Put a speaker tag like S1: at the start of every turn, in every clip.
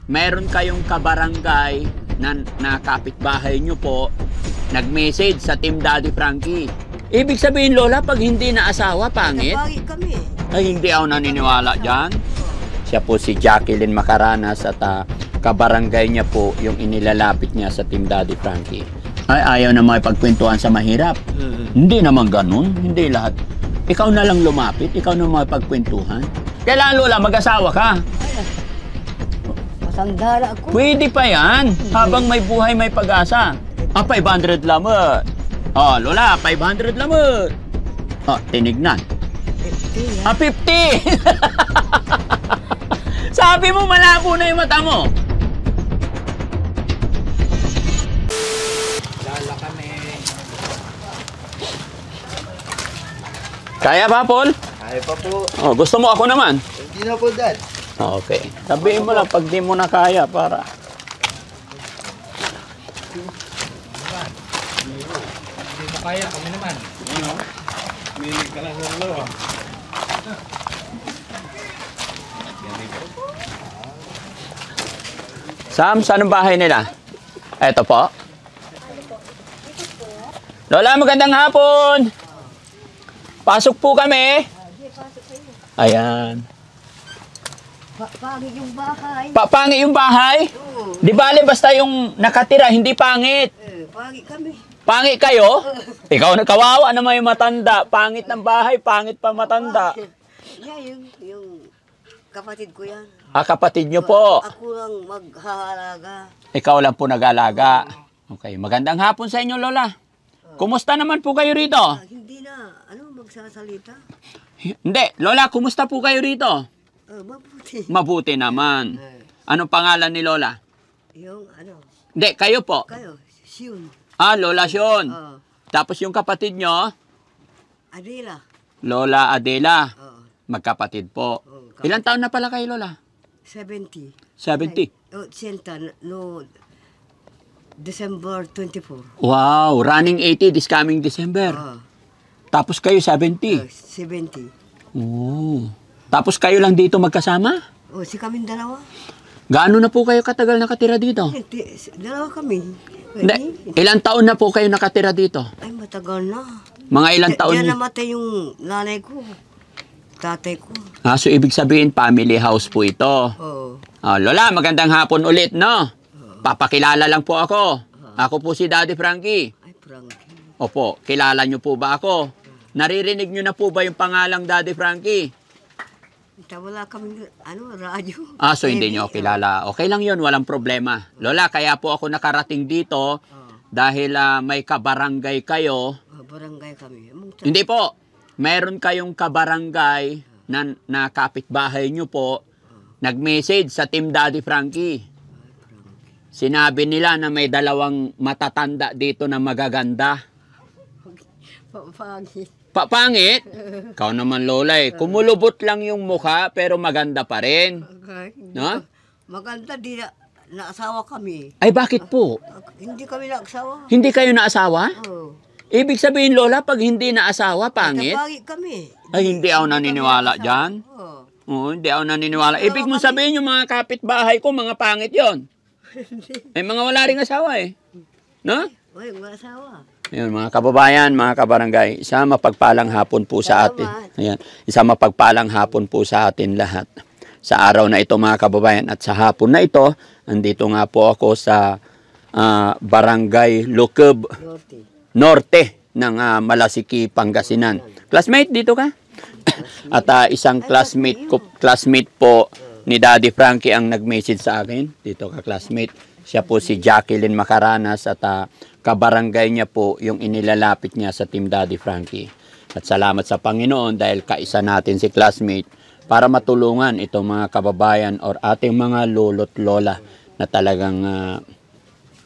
S1: meron kayong kabarangay na kapitbahay nyo po, nag-message sa Team Daddy Frankie. Ibig sabihin, Lola, pag hindi na asawa, pangit?
S2: Napangit kami.
S1: Ay, hindi ako naniniwala dyan. Siya po si Jacqueline Macaranas at kabarangay niya po yung inilalapit niya sa Team Daddy Frankie. Ay, ayaw na makipagkwentuhan sa mahirap. Hindi naman ganun. Hindi lahat. Ikaw na lang lumapit, ikaw na makipagkwentuhan. Kailangan, Lola, mag-asawa ka.
S2: Masandala ako.
S1: Pwede pa yan. Habang may buhay, may pag-asa. 500 lamot. Lola, 500 lamot. Tinignan.
S2: 50
S1: 50! Sabi mo, malabo na yung mata mo. Lala kami. Kaya ba, Paul?
S3: Kaya pa po.
S1: Gusto mo ako naman?
S3: Hindi na po, Dad.
S1: Okay. Sabihin mo lang pag di mo na kaya para.
S3: Hindi mo kaya, kami naman. Milig ka lang sa dalawa.
S1: Sam, saan ang bahay nila? Eto po. Lola, magandang hapon. Pasok po kami. Ayan.
S2: Pangit yung bahay.
S1: Pangit yung bahay?
S2: Oo.
S1: Di bale basta yung nakatira, hindi pangit.
S2: Pangit kami.
S1: Pangit kayo? Ikaw na kawawa naman yung matanda. Pangit ng bahay, pangit pa matanda.
S2: Yeah, yung kapatid ko yan.
S1: Kapatid nyo po.
S2: Ako lang maghahalaga.
S1: Ikaw lang po nag-alaga. Okay, magandang hapon sa inyo, Lola. Kumusta naman po kayo rito?
S2: Hindi na, magsasalita.
S1: Hindi, Lola, kumusta po kayo rito?
S2: Mabuti.
S1: Mabuti naman. Anong pangalan ni Lola?
S2: Yung
S1: Hindi, kayo po.
S2: kayo, Siyun.
S1: Lola Sion. Tapos yung kapatid nyo,
S2: Adela.
S1: Lola Adela. Magkapatid po. Ilang taon na pala kayo, Lola?
S2: 70.
S1: 70.
S2: No, December 24.
S1: Wow, running 80 this coming December. Tapos kayo 70.
S2: 70.
S1: Oh. Tapos kayo lang dito magkasama?
S2: Si kami dalawa.
S1: Gaano na po kayo katagal nakatira dito?
S2: Dalawa kami.
S1: Hindi. Ilang taon na po kayo nakatira dito?
S2: Ay, matagal na.
S1: Mga ilang taon?
S2: Diyan namatay yung nanay ko. Tatay ko.
S1: So ibig sabihin family house po ito. Lola, magandang hapon ulit, no? Papakilala lang po ako. Ako po si Daddy Frankie.
S2: Ay, Frankie.
S1: Opo, kilala niyo po ba ako? Naririnig niyo na po ba yung pangalang Daddy Frankie?
S2: Wala kami, radyo.
S1: So hindi niyo kilala. Okay lang yun, walang problema. Lola, kaya po ako nakarating dito dahil may kabarangay kayo.
S2: Barangay kami.
S1: Hindi po. Meron kayong kabarangay na kapitbahay nyo po. Nag-message sa Team Daddy Frankie. Sinabi nila na may dalawang matatanda dito na magaganda.
S2: Pangit.
S1: Pangit? Ikaw naman, Lola, kumulubot lang yung mukha pero maganda pa rin. No?
S2: Maganda, di naasawa kami.
S1: Ay, bakit po?
S2: Hindi kami naasawa.
S1: Hindi kayo naasawa? Ibig sabihin, Lola, pag hindi naasawa, pangit?
S2: Napangit kami.
S1: Ay, hindi ako naniniwala dyan. Hindi ako naniniwala. Ibig mong sabihin yung mga kapitbahay ko, mga pangit yon. Mga wala ring asawa No?
S2: Uy, mga asawa.
S1: Ayun, mga kababayan, mga kabarangay, isang mapagpalang hapon po sa atin. Ayan, isang mapagpalang hapon po sa atin lahat. Sa araw na ito, mga kababayan, at sa hapon na ito, andito nga po ako sa Barangay Lucob Norte ng Malasiki, Pangasinan. Classmate, dito ka? At isang classmate po ni Daddy Frankie ang nag-message sa akin. Dito ka, classmate. Siya po si Jacqueline Macaranas at kabarangay niya po yung inilalapit niya sa Team Daddy Frankie. At salamat sa Panginoon dahil kaisa natin si classmate para matulungan itong mga kababayan or ating mga lolo't lola na talagang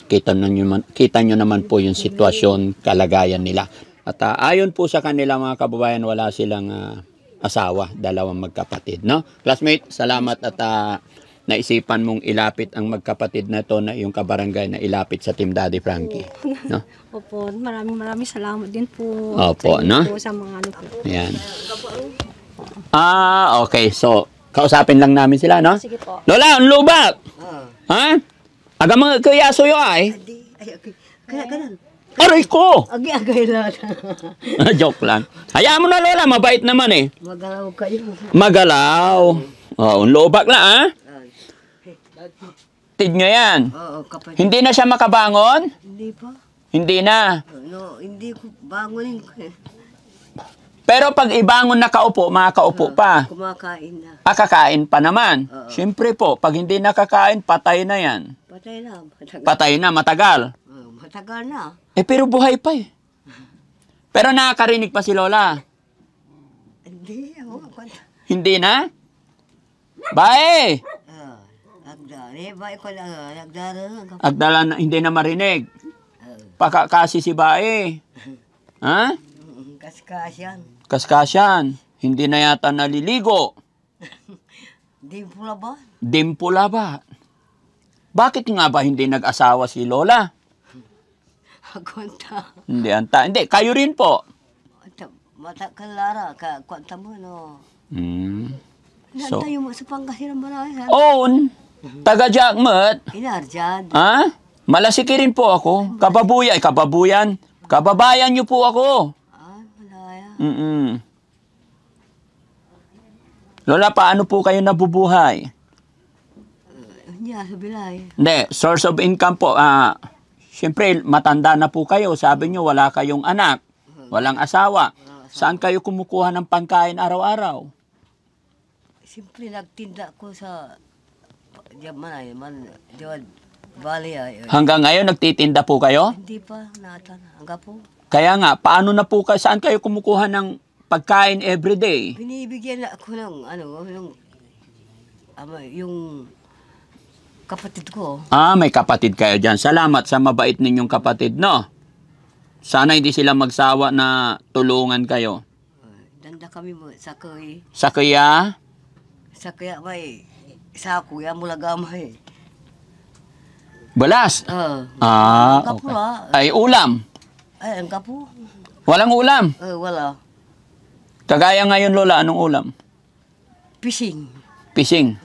S1: kita nyo naman po yung sitwasyon, kalagayan nila. At ayon po sa kanila mga kababayan, wala silang asawa, dalawang magkapatid. No? Classmate, salamat at naisipan mong ilapit ang magkapatid na to na yung kabarangay na ilapit sa Team Daddy Frankie. No?
S4: Opo, maraming salamat din po.
S1: Opo, no?
S4: Po sa mga po.
S1: Ayan. Okay. So, kausapin lang namin sila, no?
S4: Sige po.
S1: Lola, ang lubak! Ha? Aga mga kayaso yo ay.
S2: Adi, ay, kaya.
S1: Aray ko!
S2: Agi-agay lang.
S1: Joke lang. Hayaan mo na, Lola. Mabait naman eh.
S2: Magalaw kayo.
S1: Magalaw. Oh, lobak na, ha? Tid nga yan.
S2: Oo, kapatid.
S1: Hindi na siya makabangon?
S2: Hindi pa.
S1: Hindi na.
S2: No, hindi ko bangunin ko.
S1: Pero pag ibangon na kaupo, makakaupo pa.
S2: Kumakain na.
S1: Kakain pa naman.
S2: Oo.
S1: Siyempre po, pag hindi nakakain, patay na yan.
S2: Patay na.
S1: Patay na, matagal.
S2: Matagal na.
S1: Pero buhay pa eh. Pero nakakarinig pa si Lola.
S2: Hindi, ako.
S1: Hindi na? Bae!
S2: Agdari, ba ikaw lang, nagdara lang.
S1: Agdala na, hindi na marinig. Pakakasi si Bae. Ha?
S2: Kaskasyan.
S1: Kaskasyan. Hindi na yata naliligo.
S2: Di pula ba?
S1: Dimpula ba? Bakit nga ba hindi nag-asawa si Lola?
S2: Agonta.
S1: Hindi anta. Hindi, kayo rin po.
S2: Mata kalara, kwanta mo, no.
S1: So,
S2: Nanta yung sa Pangasinan marami.
S1: own. Taga-Jackmut.
S2: Inarjan.
S1: Ha? Malasiki rin po ako. Kababuyan. Kababayan niyo po ako.
S2: Malaya.
S1: Lola, paano po kayo nabubuhay?
S2: Niya, sa bilay.
S1: Hindi, source of income po. Siyempre, matanda na po kayo. Sabi niyo, wala kayong anak. Walang asawa. Saan kayo kumukuha ng pangkain araw-araw?
S2: Simple nagtinda ko sa diyan Bali ay.
S1: Hanggang ngayon, nagtitinda po kayo?
S2: Hindi pa, natan. Hangga po.
S1: Kaya nga, paano na po kayo? Saan kayo kumukuha ng pagkain everyday?
S2: Binibigyan na ako ng, yung kapatid ko.
S1: May kapatid kayo dyan. Salamat sa mabait ninyong kapatid, no? Sana hindi sila magsawa na tulungan kayo.
S2: Danda kami mo sa kay.
S1: Sa kaya?
S2: Sa kaya may sa kuya mula gamay.
S1: Balas?
S2: Kapo
S1: okay. Ay, ulam?
S2: Ay, ang kapo.
S1: Walang ulam?
S2: Wala.
S1: Kagaya ngayon, Lola, anong ulam?
S2: Fishing.
S1: Fishing?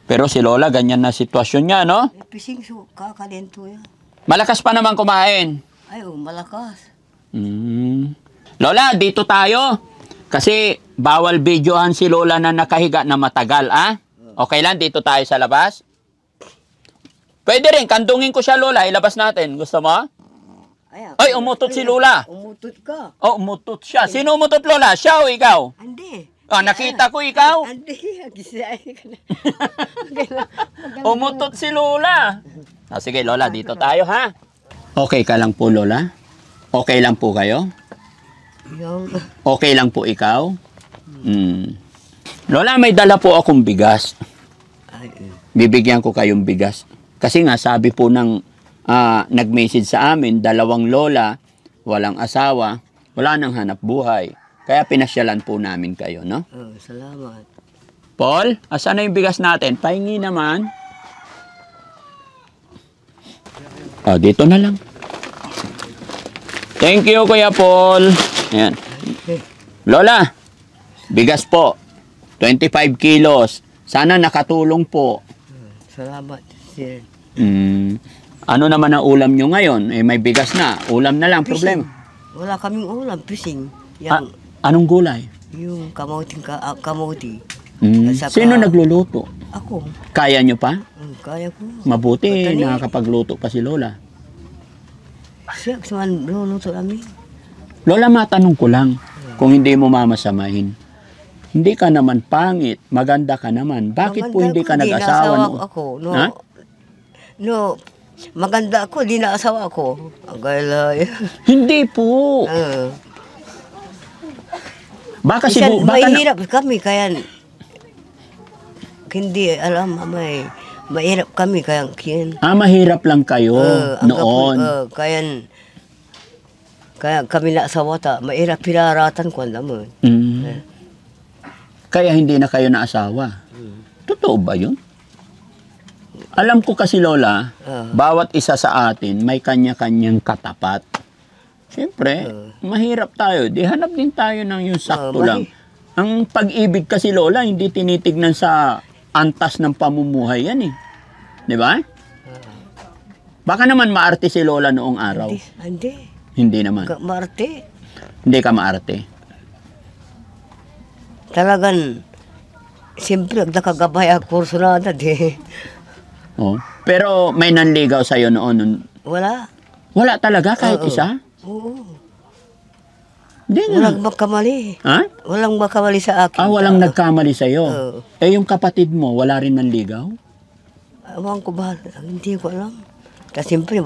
S1: Pero si Lola, ganyan na sitwasyon niya, no?
S2: Fishing, so kakalento yan.
S1: Malakas pa naman kumain.
S2: Ay, malakas.
S1: Lola, dito tayo. Kasi bawal videohan si Lola na nakahiga na matagal, Okay lang, dito tayo sa labas? Pwede rin, kandungin ko siya, Lola. Ilabas natin. Gusto mo? Ay, umutot si Lola.
S2: Umutot ka.
S1: Oh, umutot siya. Sino umutot, Lola? Siya o ikaw?
S2: Hindi.
S1: Nakita ko ikaw.
S2: Hindi. Gisay ka na.
S1: Umutot si Lola. Sige, Lola, dito tayo, ha? Okay ka lang po, Lola? Okay lang po kayo? Okay lang po ikaw? Lola, may dala po akong bigas. Bibigyan ko kayong bigas. Kasi nga, sabi po ng nag-message sa amin, 2 lola, walang asawa, wala nang hanap buhay. Kaya pinasyalan po namin kayo, no?
S2: Salamat.
S1: Paul, asan na yung bigas natin? Pahingi naman. Dito na lang. Thank you, Kuya Paul. Ayan. Lola, bigas po. 25 kilos. Sana nakatulong po.
S2: Salamat, sir.
S1: Ano naman ang ulam nyo ngayon? May bigas na. Ulam na lang, problema.
S2: Wala kaming ulam, fishing.
S1: Anong gulay?
S2: Yung kamuti.
S1: Sino nagluluto?
S2: Ako.
S1: Kaya nyo pa?
S2: Kaya ko.
S1: Mabuti, nakakapagluto pa si Lola.
S2: Siya, saan luluto namin?
S1: Lola, matanong ko lang, kung hindi mo mamasamahin. Hindi ka naman pangit, maganda ka naman. Bakit po hindi ka nag-asawa?
S2: Maganda ako, di na-asawa ako.
S1: Hindi po. Baka
S2: mahirap kami, kaya hindi alam, mahirap kami, kaya
S1: mahirap lang kayo noon.
S2: Kaya kami na-asawa mahirap pinaratan ko naman.
S1: Kaya hindi na kayo na-asawa. Totoo ba yun? Alam ko kasi, Lola, bawat isa sa atin may kanya-kanyang katapat. Siyempre, mahirap tayo. Di hanap din tayo ng yung sakto lang. Ang pag-ibig kasi, Lola, hindi tinitignan sa antas ng pamumuhay yan eh. Di ba? Baka naman maarte si Lola noong araw.
S2: Hindi.
S1: Hindi naman.
S2: Marte.
S1: Hindi ka maarte.
S2: Talagan, siyempre, nagkagabay ang kurso na di.
S1: Oh. Pero may nanligaw sa'yo noon.
S2: Wala.
S1: Wala talaga kahit
S2: Oo.
S1: isa?
S2: Oo.
S1: Hindi na.
S2: Walang makamali.
S1: Ha?
S2: Walang makamali sa akin.
S1: Walang nagkamali sa'yo.
S2: Oo.
S1: Eh, yung kapatid mo, wala rin nanligaw?
S2: Ewan ko ba, hindi ko alam. Kasi siyempre,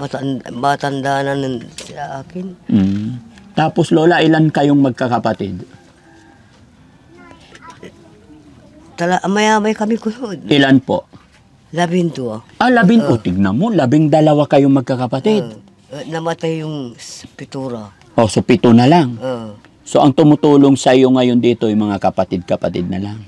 S2: matanda na sa akin.
S1: Mm. Tapos, Lola, ilan kayong magkakapatid?
S2: Maya-may kami ko yun.
S1: Ilan po?
S2: 12.
S1: 12. Tignan mo, 12 kayong magkakapatid.
S2: Namatay yung pitura.
S1: O, so 7 na lang. So, ang tumutulong sa iyo ngayon dito, yung mga kapatid-kapatid na lang.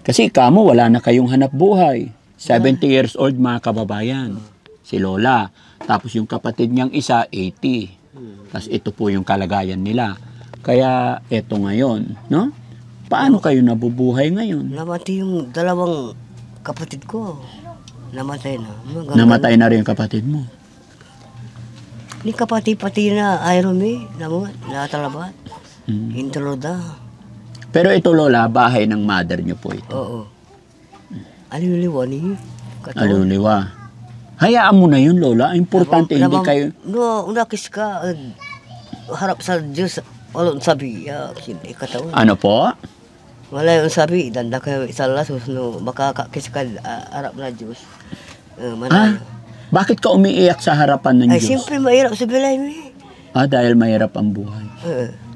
S1: Kasi kamo, wala na kayong hanap buhay. 70 years old, mga kababayan. Si Lola. Tapos yung kapatid niyang isa, 80. Tapos ito po yung kalagayan nila. Kaya, eto ngayon, no? Paano kayo nabubuhay ngayon?
S2: Namatay yung 2 kapatid ko. Namatay na.
S1: Namatay na rin yung kapatid mo.
S2: Ni kapatid-pati na Irome, natalabat. Intoloda.
S1: Pero ito, Lola, bahay ng mother niyo po ito.
S2: Oo. Aliliwa ni.
S1: Aluluwa. Hayaan mo na yun, Lola. Importante, hindi kayo...
S2: No, unakis ka, harap sa Diyos, walang sabi, hindi katawan.
S1: Ano po?
S2: Wala yung sabi, danda kayo isala, no, makakakis ka, harap na Diyos. Manay.
S1: Bakit ka umiiyak sa harapan ng
S2: Ay,
S1: Diyos?
S2: siyempre, mahirap sa bilay mo eh.
S1: Dahil mahirap ang buhay.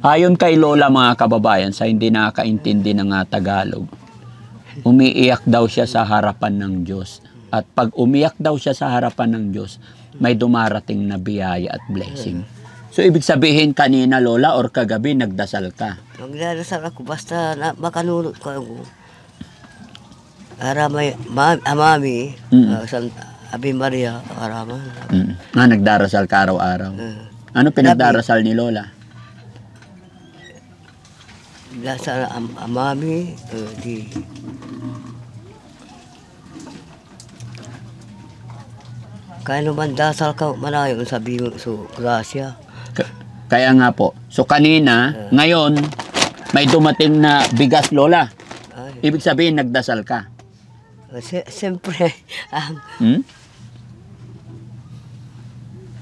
S1: Ayon kay Lola, mga kababayan, sa hindi nakakaintindi ng Tagalog, umiiyak daw siya sa harapan ng Diyos. At pag umiyak daw siya sa harapan ng Diyos, may dumarating na biyaya at blessing. So, ibig sabihin kanina, Lola, or kagabi, nagdasal ka?
S2: Magdadasal ako, basta makanunod ko ako. Aramay, amami, Abi Maria, araman.
S1: Nagdarasal ka araw-araw. Ano pinagdarasal ni Lola?
S2: Dasal amami, di... Kaya naman dasal ka, malayo sabi mo, so, grasya.
S1: Kaya nga po. So kanina, ngayon, may dumating na bigas, Lola. Ibig sabihin, nagdasal ka.
S2: Siyempre,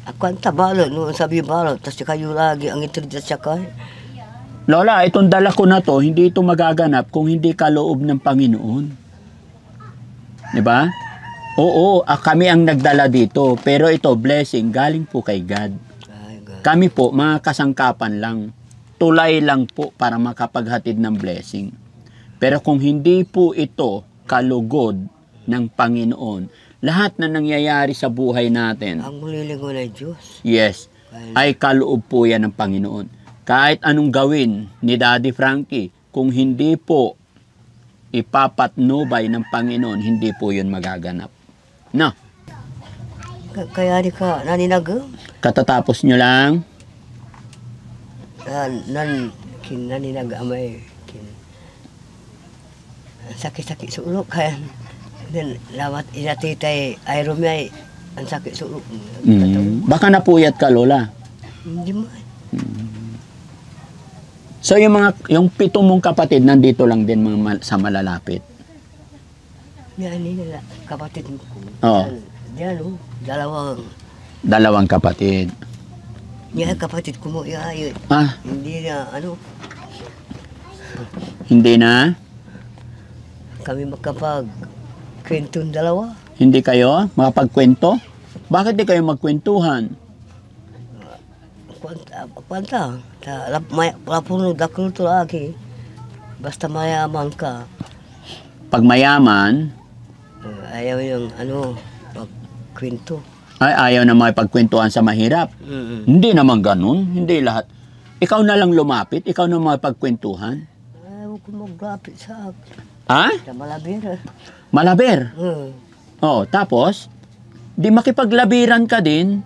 S2: ako ang tabalo, no, sabi balot, tapos kayo lagi ang itridat siya kay.
S1: Lola, itong dala ko na to, hindi ito magaganap kung hindi kaloob ng Panginoon. Diba? Oo, kami ang nagdala dito, pero ito, blessing, galing po kay God. Kami po, mga kasangkapan lang, tulay lang po para makapaghatid ng blessing. Pero kung hindi po ito kalugod ng Panginoon, lahat na nangyayari sa buhay natin,
S2: ang mulilingon ay Diyos.
S1: Yes, ay kaloob po yan ng Panginoon. Kahit anong gawin ni Daddy Frankie, kung hindi po ipapatnubay ng Panginoon, hindi po yun magaganap. No?
S2: Kaya di ka naninag?
S1: Katatapos nyo lang?
S2: Naninag amay. Sakit-sakit sa ulo. Kaya lawat inatitay aeromay. Ang sakit sa ulo.
S1: Baka napuyat ka, Lola.
S2: Hindi mo.
S1: So yung 7 mong kapatid nandito lang din sa malalapit.
S2: Yan nila kapatid ko.
S1: Oo.
S2: Yan o,
S1: Dalawang kapatid.
S2: Yan kapatid ko mo yun. Hindi na
S1: Hindi na?
S2: Kami magkapag kwentong dalawa.
S1: Hindi kayo makapagkwento? Bakit di kayo magkwentuhan?
S2: Kwanta. Lapuno dakul to lagi. Basta mayaman ka.
S1: Pag mayaman,
S2: ayaw yung pagkwento.
S1: ay ayaw na makipagkwentuhan sa mahirap. Hindi naman ganun. Hindi lahat. Ikaw na lang lumapit, ikaw na makipagkwentuhan.
S2: Ayaw ko maglapit sa akin. Sa malabir.
S1: Malaber? Tapos, di makipaglabiran ka din.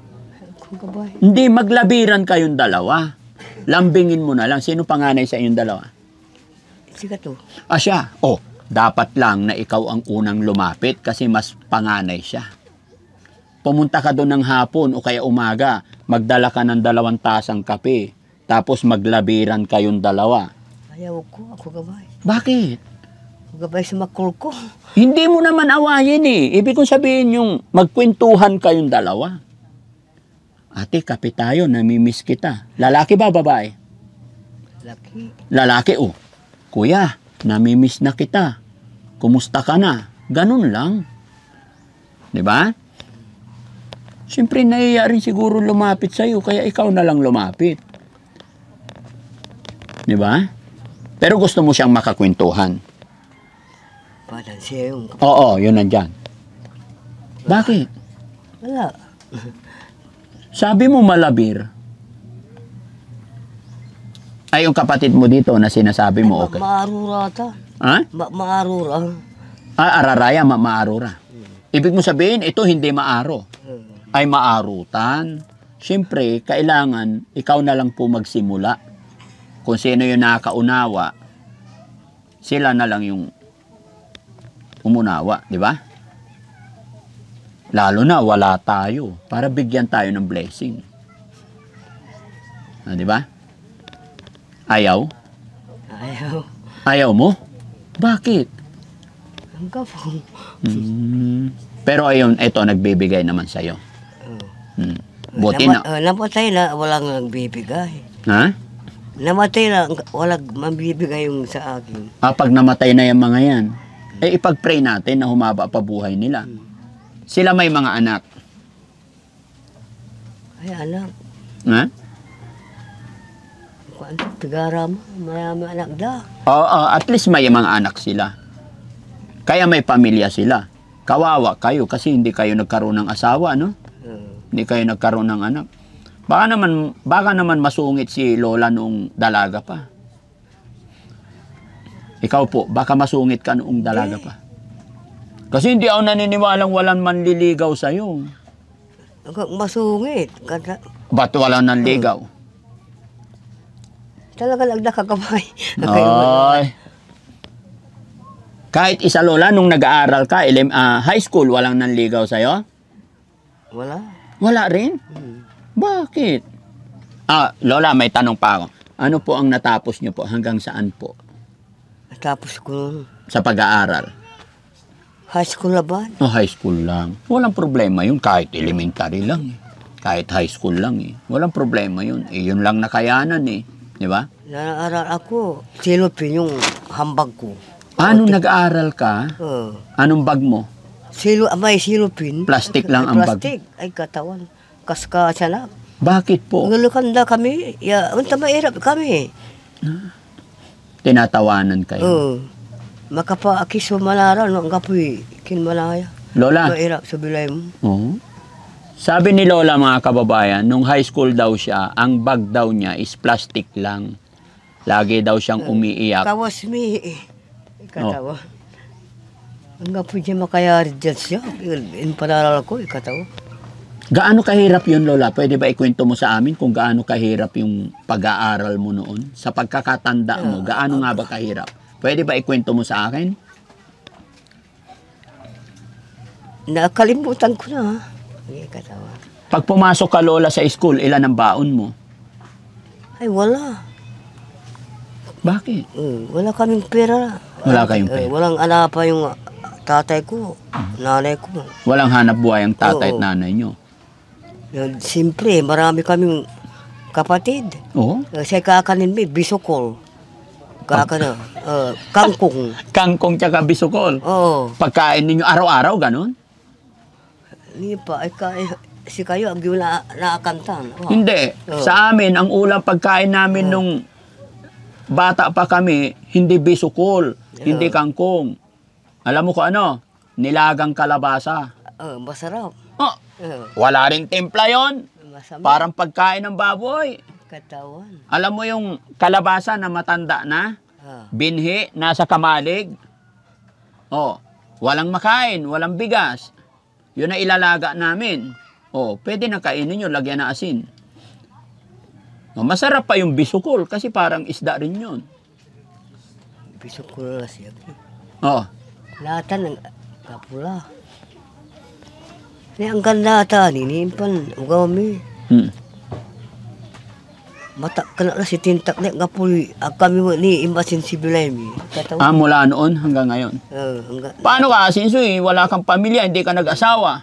S1: Hindi, maglabiran kayong dalawa. Lambingin mo na lang. Sino panganay sa inyong dalawa?
S2: Siya to.
S1: Siya. Dapat lang na ikaw ang unang lumapit kasi mas panganay siya. Pumunta ka doon ng hapon o kaya umaga, magdala ka ng 2 tasang kape, tapos maglabiran kayong dalawa.
S2: Ayaw ko, ako gabay.
S1: Bakit?
S2: Ako gabay sa makul ko.
S1: Hindi mo naman awayin eh. Ibig kong sabihin yung magkwentuhan kayong dalawa. Ate, kape tayo, namimiss kita. Lalaki ba, babae?
S2: Laki.
S1: Lalaki, oh. Kuya, namimiss na kita. Kumusta ka na? Ganun lang. Di ba? Siyempre, nahiya rin siguro lumapit sa'yo, kaya ikaw na lang lumapit. Di ba? Pero gusto mo siyang makakwentuhan.
S2: Parang siya yung...
S1: Oo, yun nandyan. Bakit?
S2: Wala.
S1: Sabi mo malabir. Ay, yung kapatid mo dito na sinasabi mo, okay.
S2: Maarura ta.
S1: Ha?
S2: Maarura.
S1: Araraya, maarura. Ibig mo sabihin, ito hindi maaro. Ay maarutan. Siyempre, kailangan ikaw na lang po magsimula. Kung sino yung nakaunawa, sila na lang yung umunawa, di ba? Lalo na wala tayo para bigyan tayo ng blessing. Di ba? Ayaw?
S2: Ayaw.
S1: Ayaw mo? Bakit?
S2: Ang kapong.
S1: Pero ayun, ito nagbibigay naman sa'yo. Buti na.
S2: Namatay na, walang nagbibigay.
S1: Ha?
S2: Namatay na, walang mabibigay yung sa akin.
S1: Pag namatay na yung mga yan, ipag-pray natin na humaba pa buhay nila. Sila may mga anak.
S2: Ay, anak.
S1: Ha?
S2: Kung ano, tigara mo, mayami anak da.
S1: Oo, at least may mga anak sila. Kaya may pamilya sila. Kawawa kayo kasi hindi kayo nagkaroon ng asawa, no? Hindi kayo nagkaroon ng anak. Baka naman masungit si Lola noong dalaga pa. Ikaw po, baka masungit ka noong dalaga pa. Kasi hindi ako naniniwalang walang manliligaw sa'yo.
S2: Masungit.
S1: Ba't walang nanligaw?
S2: Talaga nagdakagabay.
S1: Ay. Kahit isa, Lola, nung nag-aaral ka, high school, walang nanligaw sa'yo?
S2: Wala.
S1: Wala rin? Bakit? Lola, may tanong pa ako. Ano po ang natapos niyo po? Hanggang saan po?
S2: Tapos ko
S1: Sa pag-aaral?
S2: high school na ba?
S1: High school lang. Walang problema yun. Kahit elementary lang. Kahit high school lang. Walang problema yun. Yun lang nakayanan eh. Di ba?
S2: Naaral ako. Silupin yung hambag ko.
S1: Anong nag-aaral ka? Anong bag mo?
S2: May silupin.
S1: Plastic lang ang bag.
S2: Plastic. Ay, katawan. Kaska siya na.
S1: Bakit po?
S2: Ngalukanda kami. Unta mahirap kami.
S1: Tinatawanan kayo.
S2: Makapaakis mo manaral. Ang kapoy. Kinmalaya.
S1: Lola.
S2: Mahirap sa bilay mo.
S1: Sabi ni Lola, mga kababayan, nung high school daw siya, ang bag daw niya is plastic lang. Lagi daw siyang umiiyak.
S2: Kawas mi. Ikatawa. Ang kapoy niya makayari dyan siya. In panaral ko, ikatawa.
S1: Gaano kahirap yun, Lola? Pwede ba ikwento mo sa amin kung gaano kahirap yung pag-aaral mo noon? Sa pagkakatanda mo, gaano nga ba kahirap? Pwede ba ikwento mo sa akin?
S2: Nakalimutan ko na. Ikatawa.
S1: Pag pumasok ka, Lola, sa school, ilan ang baon mo?
S2: Ay, wala.
S1: Bakit?
S2: Wala kaming pera.
S1: Wala kayong pera?
S2: Walang anak pa yung tatay ko, nanay ko.
S1: Walang hanap buhay ang tatay at nanay nyo?
S2: Siyempre, marami kaming kapatid.
S1: Oo.
S2: Sa kakanin may bisukol. Kangkong.
S1: Kangkong tsaka bisukol.
S2: Oo.
S1: Pagkain ninyo araw-araw, ganun?
S2: Hindi pa, si kayo, ang naakantan.
S1: Hindi. Sa amin, ang ulam pagkain namin nung bata pa kami, hindi bisukol, hindi kangkong. Alam mo ko ano? Nilagang kalabasa.
S2: Masarap.
S1: Wala ring timpla yon.
S2: Masama.
S1: Parang pagkain ng baboy.
S2: Katawan.
S1: Alam mo yung kalabasa na matanda na? Binhi, nasa kamalig. Walang makain, walang bigas. Yun na ilalaga namin. Pwede na kainin nyo, lagyan na asin. Masarap pa yung bisukol kasi parang isda rin yun.
S2: Bisukol na siya.
S1: Oh.
S2: Latan ng kapula. Ni ang ganda ta ni impan ugami. Mata kena lah si tintak nek ngapuli kami ni imbasin si Bilay mi. Kataw.
S1: Mula noon hanggang ngayon.
S2: Hanggang.
S1: Paano ka, Sinsoy? Wala kang pamilya, hindi ka nag-asawa.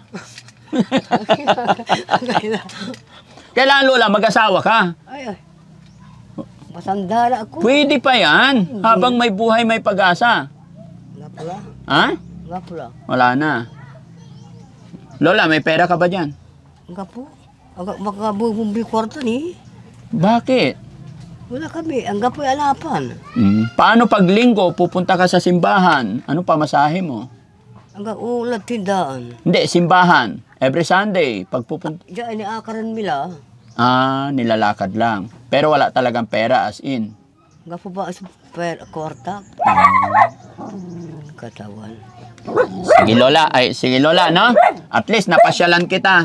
S1: Kailangan, Lola, mag-asawa ka.
S2: Ay. Masanda na ako.
S1: Pwede pa yan. Habang may buhay, may pag-asa.
S2: Ngapula.
S1: Ha?
S2: Ngapula.
S1: Wala na. Lola, may pera ka ba dyan?
S2: Ngapo. Agak makabumbi kwarto ni.
S1: Bakit?
S2: Wala kami. Ang gapo alapan.
S1: Paano pag linggo, pupunta ka sa simbahan? Ano pa masahe mo?
S2: Hanggang ulat tindaan.
S1: Hindi, simbahan. Every Sunday, pag pupunta.
S2: Diyan ni akaran mila.
S1: Nilalakad lang. Pero wala talagang pera as in.
S2: Ngapo ba sa kwarta? Katawan.
S1: Sige Lola, no? At least napasyalan kita.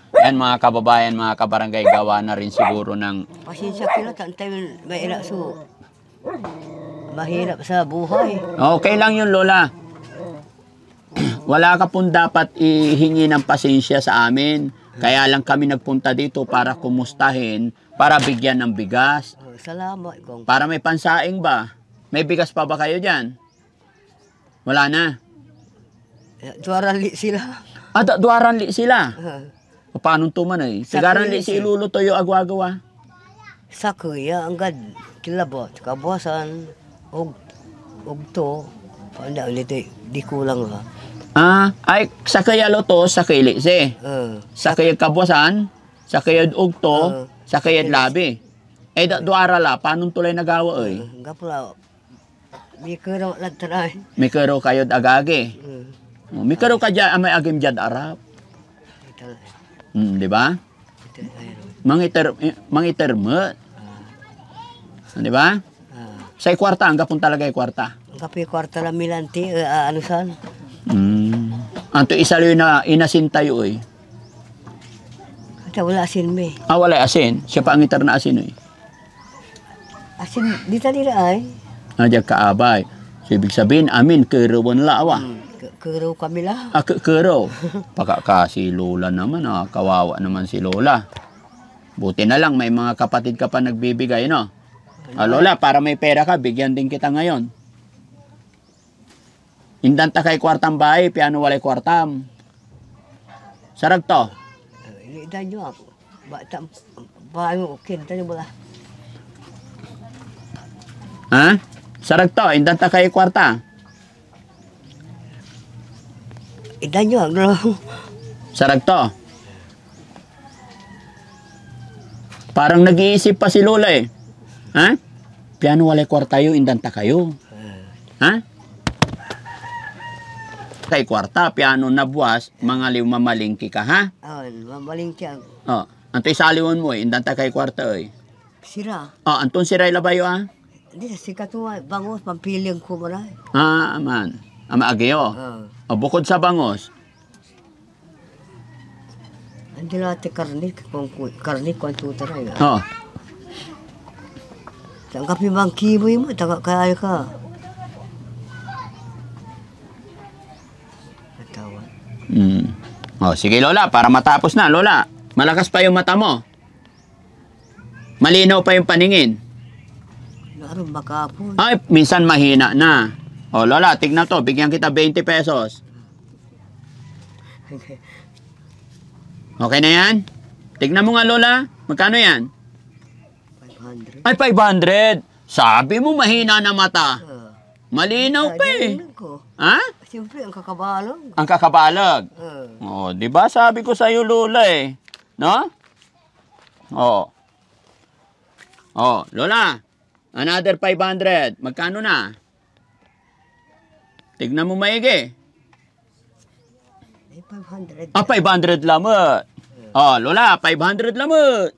S1: Yan mga kababayan, mga kabarangay, gawa na rin siguro ng...
S2: Pasensya kila, tantay mahirap mahirap sa buhay.
S1: Okay lang yun, Lola. Wala ka pong dapat ihingi ng pasensya sa amin. Kaya lang kami nagpunta dito para kumustahin, para bigyan ng bigas.
S2: Salamat, Kong.
S1: Para may pansaing ba? May bigas pa ba kayo dyan? Wala na.
S2: Duaran li sila.
S1: Duaran li sila. Paano tuman eh? Sigaran li si ilulutoy yung agwagawa.
S2: Sa kuya, anggad kilabot, kabuasan, og to, paanda ulit di kulang la.
S1: Ay, sa kaya loto, sa kaya lisi. Sa kaya kabuasan, sa kaya ugto, sa kaya labi. Duara la, paano tulay nagawa eh?
S2: Gapula, may karaw lang taray.
S1: May karaw kayo agage. May karaw ka dyan, may agim dyan arap. Di ba? Mangitermet. Di ba? Sa kwarta, ang gapon talaga kwarta.
S2: Ang kapi kwarta lang milanti, anusan.
S1: Anto isa na inasin tayo eh.
S2: Kata wala asin me.
S1: Wala asin. Siya pa ang itar na asin eh.
S2: Asin, di tali na ay.
S1: Nadya kaabay. So, ibig sabihin, amin, kerawan lawa.
S2: Keraw kami lang.
S1: Keraw. Paka si Lola naman, kawawa naman si Lola. Buti na lang, may mga kapatid ka pa nagbibigay, no? Lola, para may pera ka, bigyan din kita ngayon. Indanta kay kwartang bahay, piano walay kwartam. Sarag to.
S2: Iniidan nyo ako. Bata, bahay mo, kinta nyo ba?
S1: Sarag to, indanta kay kwarta.
S2: Idan nyo, ano?
S1: Sarag to. Parang nag-iisip pa si Lola eh. Piano walay kwarta yung indanta kayo. Kay kwarta, piano na buwas, mga liw mamalingki ka, ha?
S2: Mamalingki ang...
S1: Anto'y saliwan mo indanta kay kwarta eh.
S2: Sira.
S1: Anton siray labayo,
S2: Hindi, sikatuwa, bangos, pampiling ko mo na.
S1: Aman. Agyo. Bukod sa bangos.
S2: Hindi natin karnik kung tuta na yun. Tanggap yung bang kiboy mo, kaya ka.
S1: Sige Lola, para matapos na. Lola, malakas pa yung mata mo. Malinaw pa yung paningin.
S2: Naroon makapon.
S1: Ay, minsan mahina na. Lola, tignan to. Bigyan kita 20 pesos. Okay na yan? Tignan mo nga, Lola. Magkano yan?
S2: 500.
S1: Ay, 500. Sabi mo, mahina na mata. Malinaw pa eh.
S2: Siyempre, ang kakabalog.
S1: Ang kakabalag. Di ba sabi ko sa'yo, Lola eh. No? Lola. Another 500. Magkano na? Tignan mo maigi.
S2: 500.
S1: 500 lamot. Lola, 500 lamot.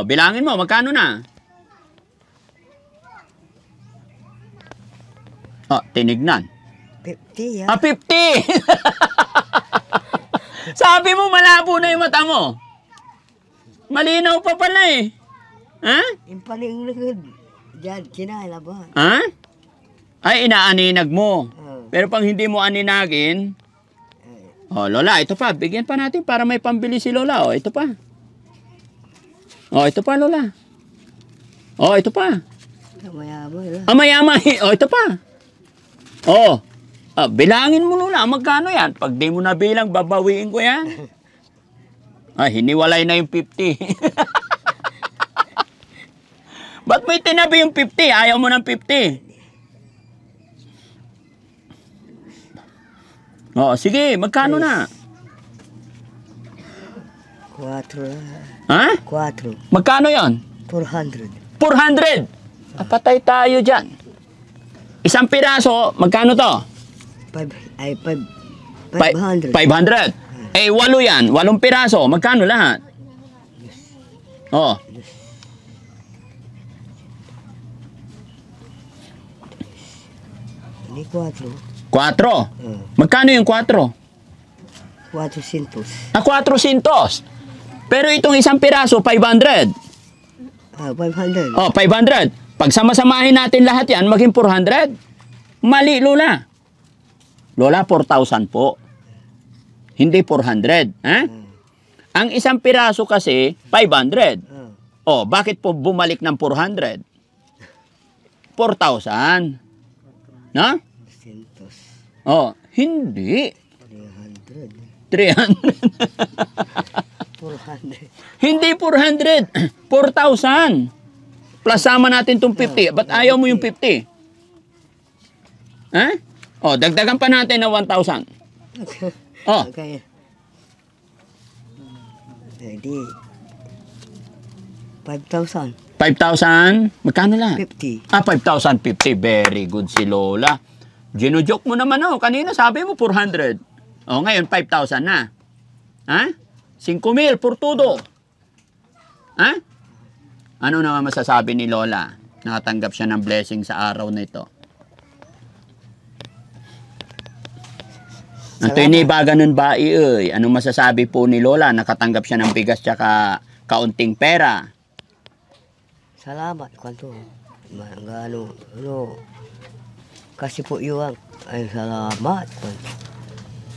S1: Bilangin mo, magkano na? Tinignan.
S2: 50,
S1: 50! Sabi mo, malabo na yung mata mo. Malinaw pa pala eh.
S2: Yung paling lingid. Diyan, kinala ba?
S1: Ay, inaaninag mo. Pero pag hindi mo aninagin, oh, Lola, ito pa. Bigyan pa natin para may pambili si Lola. Oh, ito pa. Oh, ito pa, Lola. Oh, ito pa.
S2: Mayaman.
S1: Amay-amay. Oh, ito pa. Oh. Bilangin mo, Lola. Magkano yan? Pag di mo nabilang, babawiin ko yan. Ay, hiniwalay na yung 50. Ba't may tinabi yung 50? Ayaw mo ng 50. Oh, sige, magkano na?
S2: 4.
S1: Ha?
S2: 4.
S1: Magkano yon?
S2: 400.
S1: 400! Patay tayo dyan. Isang piraso, magkano to?
S2: 500.
S1: 500. Eh, 8 yan. 8 piraso, magkano lahat? Oh.
S2: Hindi 4.
S1: 4. Magkano yung 4?
S2: 400.
S1: 400. Pero itong isang piraso, 500.
S2: 500.
S1: Oh, 500. Pag sama-samahin natin lahat yan, maging 400. Mali, Lola. Lola, 4,000 po. Hindi 400. Ha? Ang isang piraso kasi, 500. Oh, bakit po bumalik ng 400? 4,000. No?
S2: 100.
S1: Oh, hindi.
S2: 300.
S1: 300.
S2: 400.
S1: Hindi 400. 4,000. Plus sama natin itong 50. Ba't ayaw mo yung 50? Ha? Oh, dagdagan pa natin ng 1,000. Oh,
S2: Okay. Hindi. 5,000.
S1: 5,000. Magkano lang?
S2: 50.
S1: 5,050. Very good si Lola. Ginujoke mo naman, oh. Kanina sabi mo 400. Oh, ngayon 5,000 na. Ha? 5,000 por todo. Ha? Ano naman masasabi ni Lola? Nakatanggap siya ng blessing sa araw na ito. Attorney ba ganun ba, anong masasabi po ni Lola? Nakatanggap siya ng bigas tsaka kaunting pera.
S2: Salamat kanto. Kasi po yung ay salamat.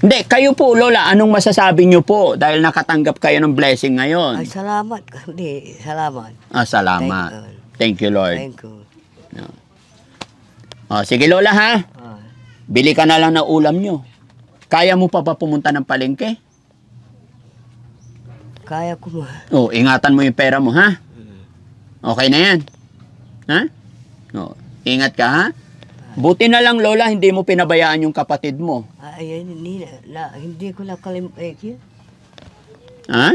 S1: Hindi, kayo po, Lola, anong masasabi niyo po dahil nakatanggap kayo ng blessing ngayon?
S2: Ay salamat. Hindi, salamat.
S1: Salamat. Thank you, Lord.
S2: Thank you.
S1: No. Sige, Lola, ha? Bili ka na lang ng ulam nyo. Kaya mo pa ba pumunta ng palengke?
S2: Kaya ko mo.
S1: Ingatan mo yung pera mo, ha? Okay na yan. Ha? Ingat ka, ha? Buti na lang, Lola, hindi mo pinabayaan yung kapatid mo.
S2: Ay, hindi ko nakalimutan.
S1: Ha?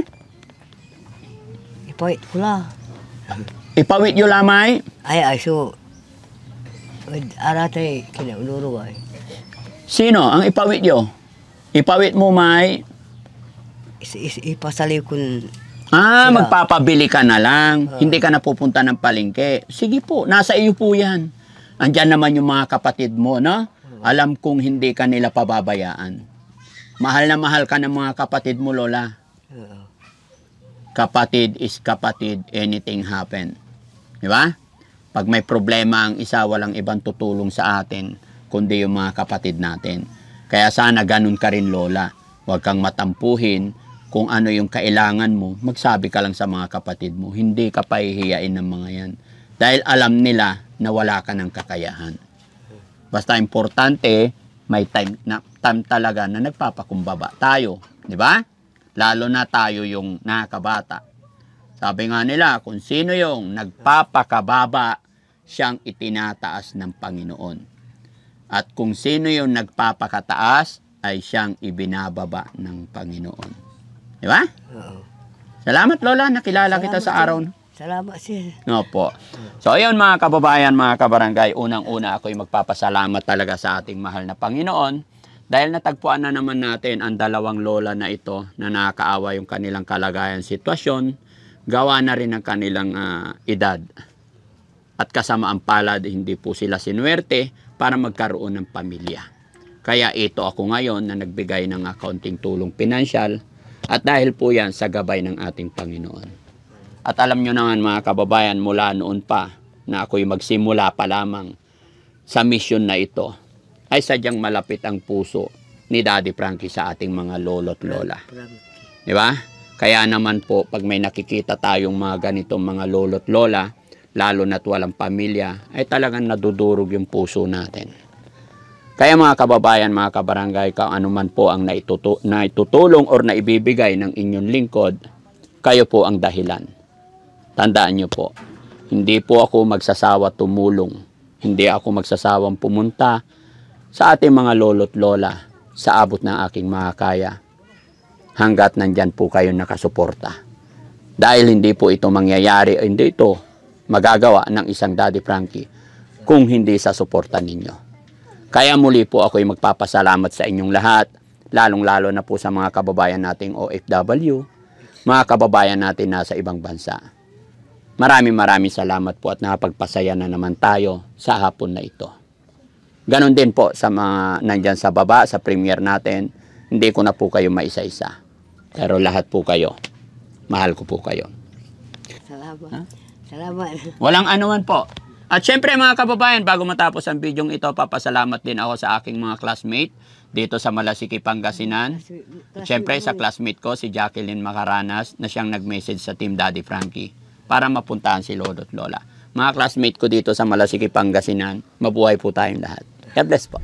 S2: Ipawit ko lang.
S1: Ipawit yung lamay?
S2: Ay, so, aratay, kinaunuro ay.
S1: Sino ang ipawit yo? Ipawit mo, May?
S2: Ipasaliw kun.
S1: Ah,
S2: Sila.
S1: magpapabili ka na lang. Hindi ka na pupunta ng palengke. Sige po, nasa iyo po yan. Andyan naman yung mga kapatid mo, no? Alam kong hindi ka nila pababayaan. Mahal na mahal ka ng mga kapatid mo, Lola. Kapatid is kapatid, anything happen. Di ba? Pag may problema ang isa, walang ibang tutulong sa atin, kundi yung mga kapatid natin. Kaya sana ganun ka rin, Lola. Huwag kang matampuhin kung ano yung kailangan mo. Magsabi ka lang sa mga kapatid mo. Hindi ka pahihiyain ng mga yan. Dahil alam nila na wala ka ng kakayahan. Basta importante, may time talaga na nagpapakumbaba tayo. Di ba? Lalo na tayo yung nakabata. Sabi nga nila, kung sino yung nagpapakababa, siyang itinataas ng Panginoon. At kung sino yung nagpapakataas, ay siyang ibinababa ng Panginoon. Di ba? Salamat, Lola. Nakilala kita sa araw.
S2: Salamat, sir.
S1: Opo. So, ayun mga kababayan, mga kabarangay, unang-una ako'y magpapasalamat talaga sa ating mahal na Panginoon dahil natagpuan na naman natin ang dalawang lola na ito na nakakaawa yung kanilang kalagayan sitwasyon, gawa na rin ang kanilang edad. At kasama ang palad, hindi po sila sinuwerte para magkaroon ng pamilya. Kaya ito ako ngayon na nagbigay ng kaunting tulong pinansyal at dahil po yan sa gabay ng ating Panginoon. At alam nyo naman mga kababayan, mula noon pa na ako'y magsimula pa lamang, sa mission na ito ay sadyang malapit ang puso ni Daddy Frankie sa ating mga lolo't lola. Di ba? Kaya naman po, pag may nakikita tayong mga ganitong mga lolo't lola, lalo na't walang pamilya, ay talagang nadudurog yung puso natin. Kaya mga kababayan, mga kabarangay, kung ano man po ang naitutulong or naibibigay ng inyong lingkod, kayo po ang dahilan. Tandaan nyo po, hindi po ako magsasawa tumulong. Hindi ako magsasawang pumunta sa ating mga lolo't lola sa abot ng aking makakaya hanggat nandyan po kayo nakasuporta. Dahil hindi po ito mangyayari, hindi ito magagawa ng isang Daddy Frankie kung hindi sa suporta ninyo. Kaya muli po ako'y magpapasalamat sa inyong lahat, lalong-lalo na po sa mga kababayan nating OFW, mga kababayan natin nasa ibang bansa. Maraming salamat po at nakapagpasaya na naman tayo sa hapon na ito. Ganon din po sa mga nandyan sa baba, sa premiere natin, hindi ko na po kayo maisa-isa. Pero lahat po kayo, mahal ko po kayo.
S2: Salamat.
S1: Ha?
S2: Salamat.
S1: Walang anuman po. At syempre mga kababayan, bago matapos ang video ito, papasalamat din ako sa aking mga classmate dito sa Malasiki, Pangasinan. At syempre sa classmate ko, si Jacqueline Macaranas, na siyang nag-message sa Team Daddy Frankie para mapuntahan si Lolo't Lola. Mga classmate ko dito sa Malasiki, Pangasinan, mabuhay po tayong lahat. God bless po.